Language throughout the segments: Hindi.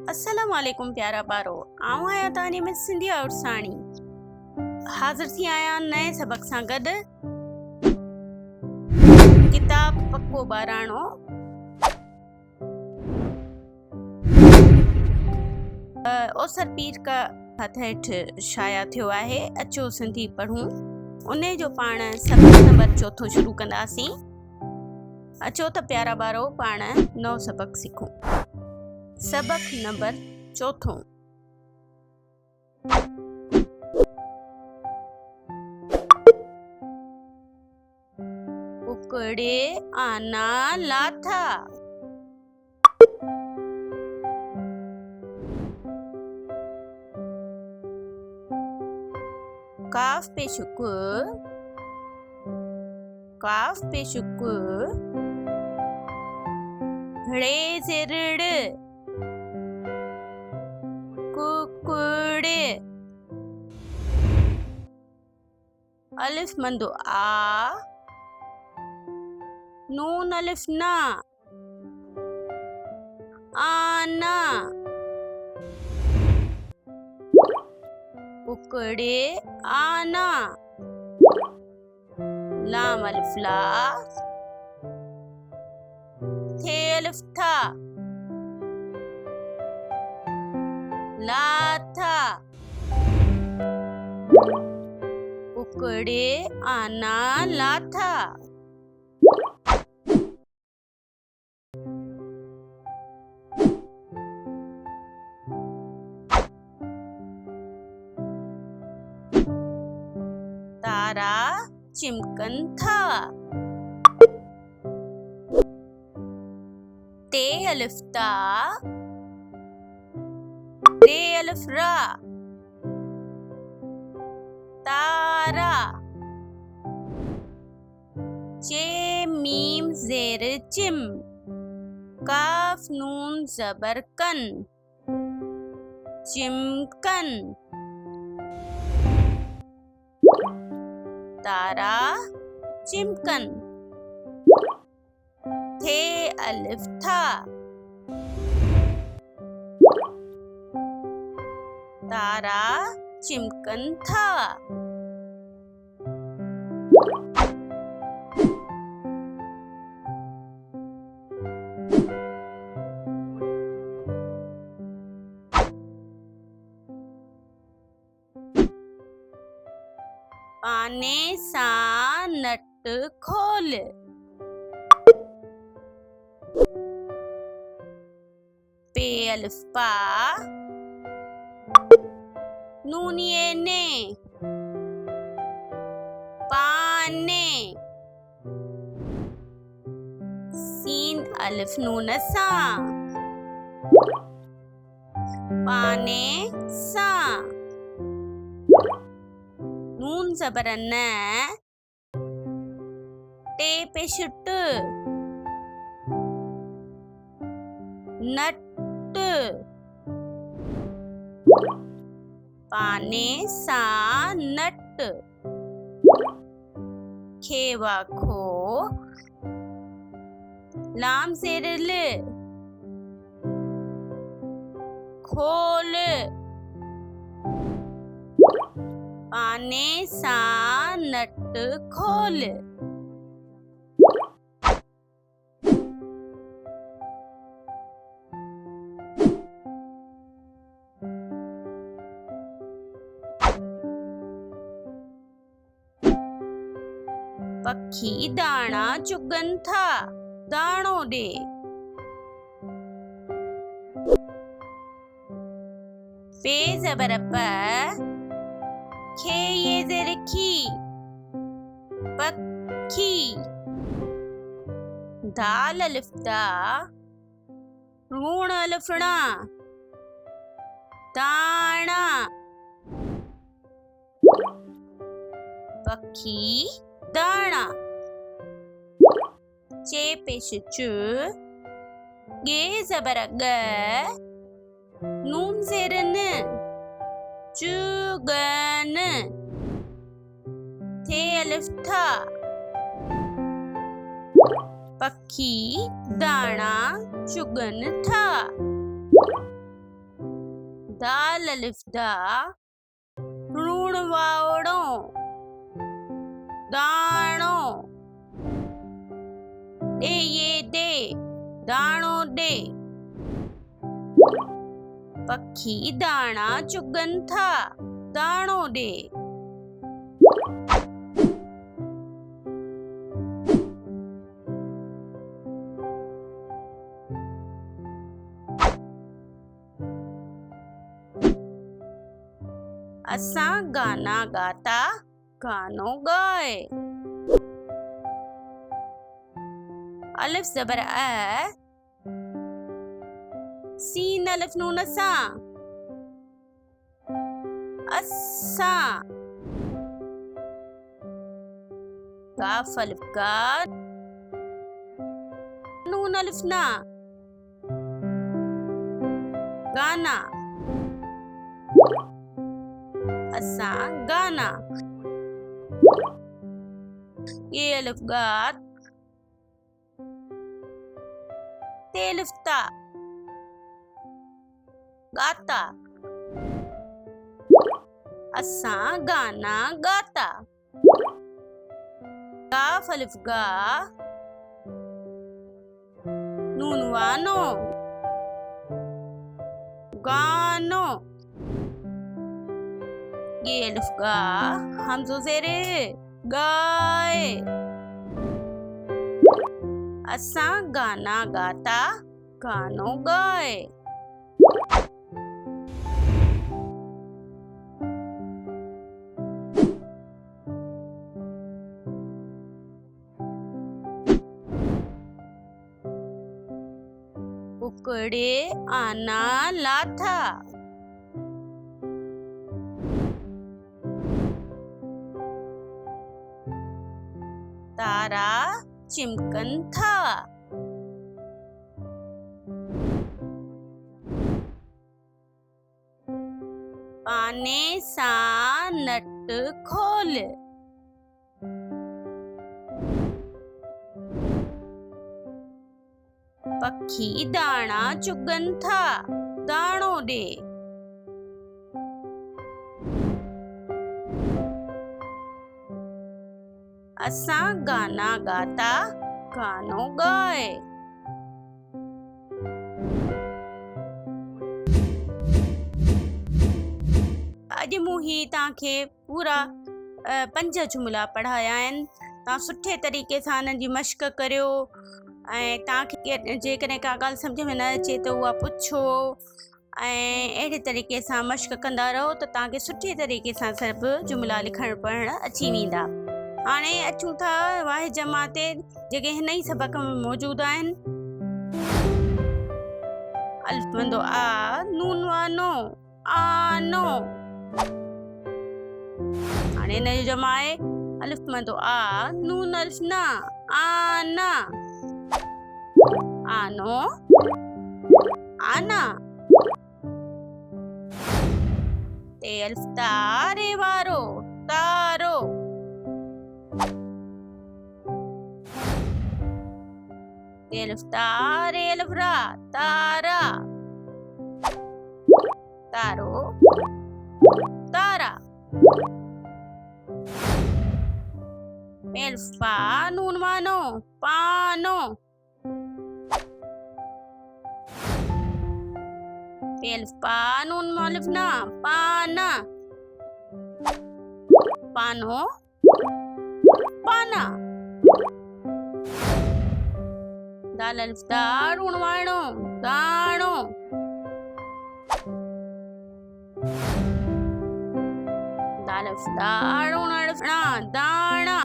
अस्सलाम वालेकुम प्यारा बारो। आऊं आया तानी में सिंधी और साणी हाज़िर थी आया नए सबक सां गॾु। किताब पक्को बाराणो ओसर पीर का हथ हेठि शाया थियो आहे। अचो सिंधी पढ़ूं। उन जो पाण सबक नंबर 4 शुरू कंदासीं। अचो त प्यारा बारो पाण नओ सबक सिखूं। सबक नंबर 4। कुकड़े आना लाथा। काफ पे शुक्र, काफ पे शुक्र, रे से ऋण, कुकड़े। अलिफ मंदो आ, नून अलिफ ना, आना। कुकड़े आना। लाम अलिफ ला, थे अलिफ था, लाथा। कुकड़े आना लाथा। तारा चिमकन था। ते अलिफ ता, रे अलिफ रा, तारा। चे मीम जेर चिम, काफ नून जबर कन, चिमकन। तारा चिमकन। थे अलिफ था, तारा चिमकन था। पाने सा नट खोल, पे अलिफ पा, नूनिये ने, पाने। सीन अलिफ नून सा, पाने सा। नून जबर न, टे पे शुट, नट। पाने सा नट। खेवा खो, लाम जेर ल, खोल। पाने सा नट खोल। पखी दाना चुगन था, दाणो दे। पे जबर प, खे ये जेर खी, पखी। दाल अलिफ दा, रून अलिफ ना, दाना। पखी दाना। चे पेश चु, गे जबर ग, नून जेर न, चुगन। थे अलिफ था, पखी दाना चुगन था। दाल अलिफ दा लूण वावड़ो दाणो दे ये दे दाणो दे पखी दाणा चुगन था दाणो दे असां गाना गाता गानो गाए अलिफ ज़बर अ सीन अलिफ नून असां असां काफ अलिफ का नून अलिफ ना गाना असां गाना ये अलिफ गात ते अलिफ ता गाता असां गाना गाता काफ अलिफ गा नून वानो गानो ये अलिफ गा हमज़ो ज़ेरे गाए असां गाना गाता गानो गाए कुकड़े आना लाथा तारा चिमकन था पाने सा नट खोल पखी दाणा चुगन था दाणो दे असां गाना गाता गानो गाए अॼु मूं ही तव्हांखे पूरा 5 जुमला पढ़ाया आहिनि तव्हां सुठे तरीक़े सां हिननि जी मश्क करियो ऐं तव्हांखे जेकॾहिं का ॻाल्हि सम्झ में न अचे त उहा पुछो ऐं अहिड़े तरीक़े सां मश्क कंदा रहो त तव्हांखे सुठे तरीक़े सां सभु जुमला लिखणु पढ़णु अची वेंदा हाणे अचूं था वाहिद जमा ते जेके हिन ई सबक़ में मौजूदु आहिनि अलिफ बंदो आ नून वानो आनो हाणे हिन जो जमा आहे अलिफ बंदो आ नून अलिफ ना आना आनो आना ते अलिफ तारे वारो तारो ते अलिफ तारे अलिफ रा तारा तारो तारा अलिफ पा नून वानो पानो अलिफ पा नून अलिफ ना पाना पानो पाना दाल अलिफ दा नून वानो दाणो दाल अलिफ दा नून अलिफ ना दाणा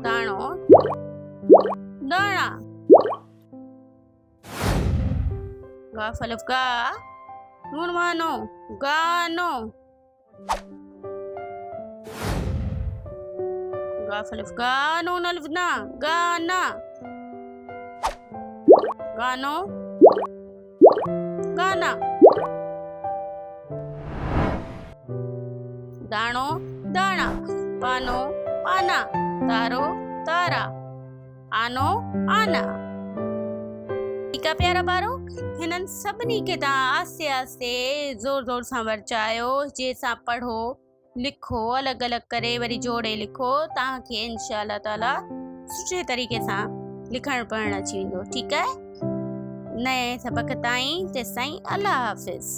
दाणो दाणा गाफ अलिफ गा नून वानो गानो गाफ अलिफ गा नून अलिफ ना गाना गानो गाना दाणो दाणा पानो पाना तारो तारा आनो आना ठीकु आहे प्यारा ॿारो, हिननि सभिनी खे तव्हां आस्ते आस्ते ज़ोर ज़ोर सां वर्चायो, जंहिंसां पढ़ो लिखो अलॻि अलॻि करे वरी जोड़े लिखो, तव्हांखे इंशा अल्लाह ताला सुठे तरीक़े सां लिखणु पढ़णु अची वेंदो। ठीकु आहे, नए सबक़ ताईं तेसिताईं अल्लाह हाफ़िज़।